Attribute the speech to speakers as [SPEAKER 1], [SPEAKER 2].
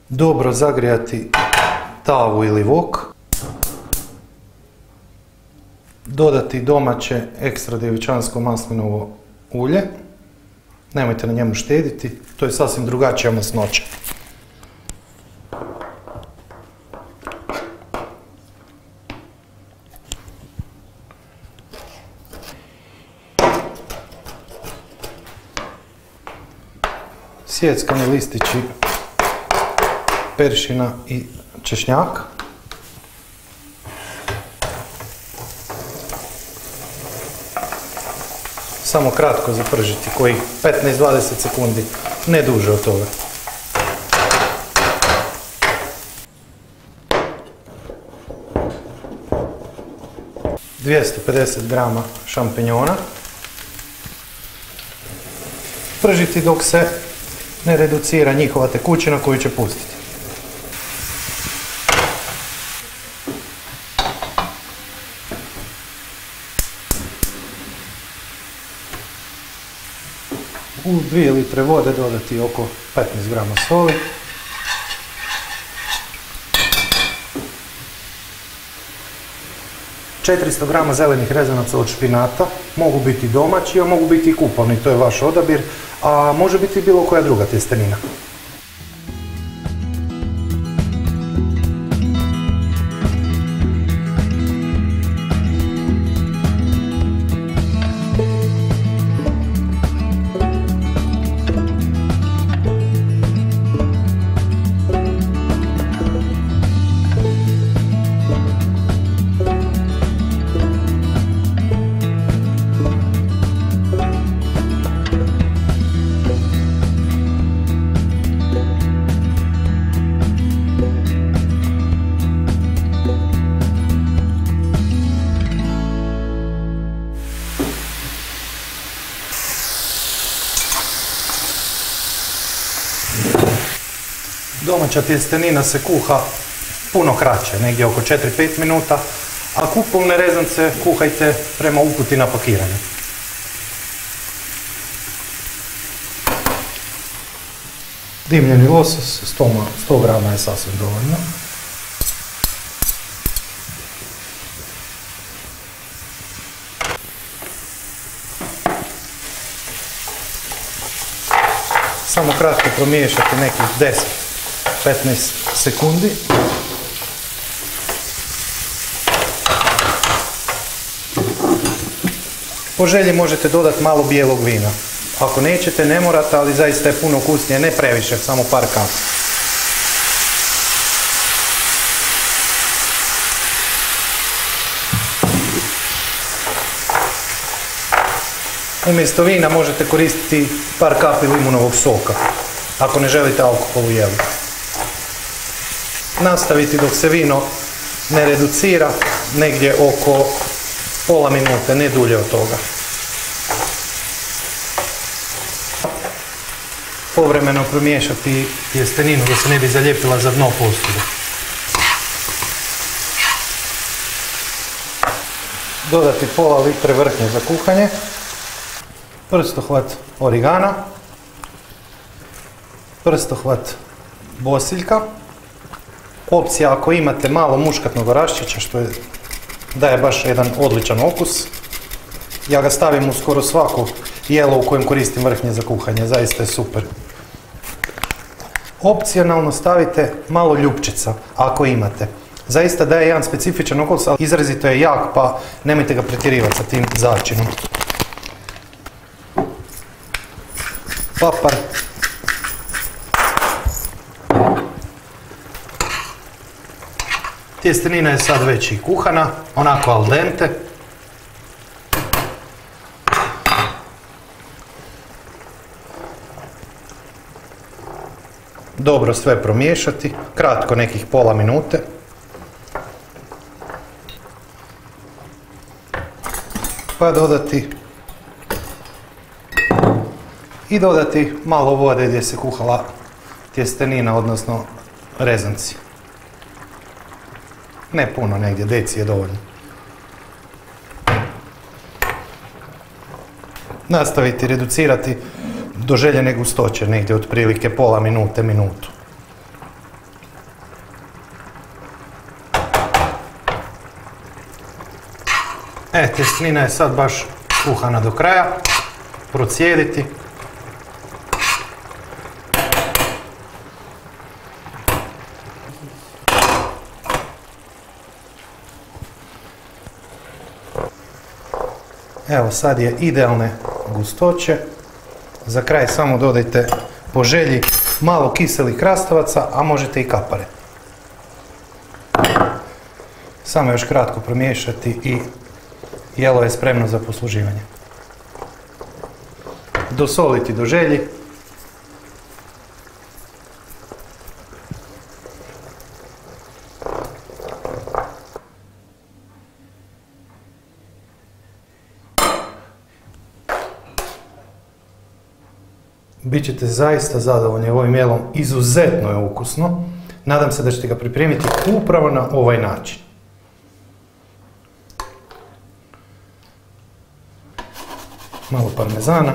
[SPEAKER 1] Dobro zagrijati tavu ili vok. Dodati domaće ekstra djevičansko maslinovo ulje. Nemojte na njemu štediti, to je sasvim drugačija masnoća. Sjeckani listići peršina i češnjak. Samo kratko zapržiti, kojih 15-20 sekundi, ne duže od toga. ...250 grama šampinjona. Pržiti dok se ne reducira njihova tekućina koju će pustiti. U 2 litre vode dodati oko 15 grama soli. ...400 grama zelenih rezanaca od špinata, mogu biti domaći, a mogu biti i kupovni, to je vaš odabir, a može biti bilo koja druga tjestenina. Domaća tjestenina se kuha puno kraće, negdje oko 4-5 minuta, a kupovne rezance kuhajte prema uputi na pakiranje. Dimljeni losos, 100 grama je sasvim dovoljno. Samo kratko promiješati nekih 10-15 sekundi. Po želji možete dodati malo bijelog vina. Ako nećete, ne morate, ali zaista je puno ukusnije, ne previše, samo par kapi. Umjesto vina možete koristiti par kapi limunovog soka, ako ne želite alkohol u jelu. Nastaviti dok se vino ne reducira, negdje oko pola minute, ne dulje od toga. Povremeno promiješati tjesteninu da se ne bi zalijepila za dno posude. Dodati pola litre vrhnje za kuhanje, prstohvat origana, prstohvat bosiljka. Opcija ako imate malo muškatnog oraščića, što daje baš jedan odličan okus. Ja ga stavim u skoro svako jelo u kojem koristim vrhnje za kuhanje, zaista je super. Opcionalno stavite malo ljupčica, ako imate. Zaista daje jedan specifičan okus, ali izrazito je jak, pa nemojte ga pretjerivati sa tim začinom. Papar. Tjestenina je sad već i kuhana, onako al dente. Dobro sve promiješati, kratko nekih pola minute. Pa dodati malo vode gdje se kuhala tjestenina, odnosno rezanci. Ne puno, negdje deci je dovoljno. Nastaviti reducirati do željene gustoće, negdje otprilike pola minute, minutu. Tjestenina je sad baš kuhana do kraja. Procijediti. Evo sad je idealne gustoće. Za kraj samo dodajte po želji malo kiselih krastavaca, a možete i kapare. Samo još kratko promiješati i jelo je spremno za posluživanje. Dosoliti do želji. Bićete zaista zadovoljni ovim jelom, izuzetno je ukusno. Nadam se da ćete ga pripremiti upravo na ovaj način. Malo parmezana.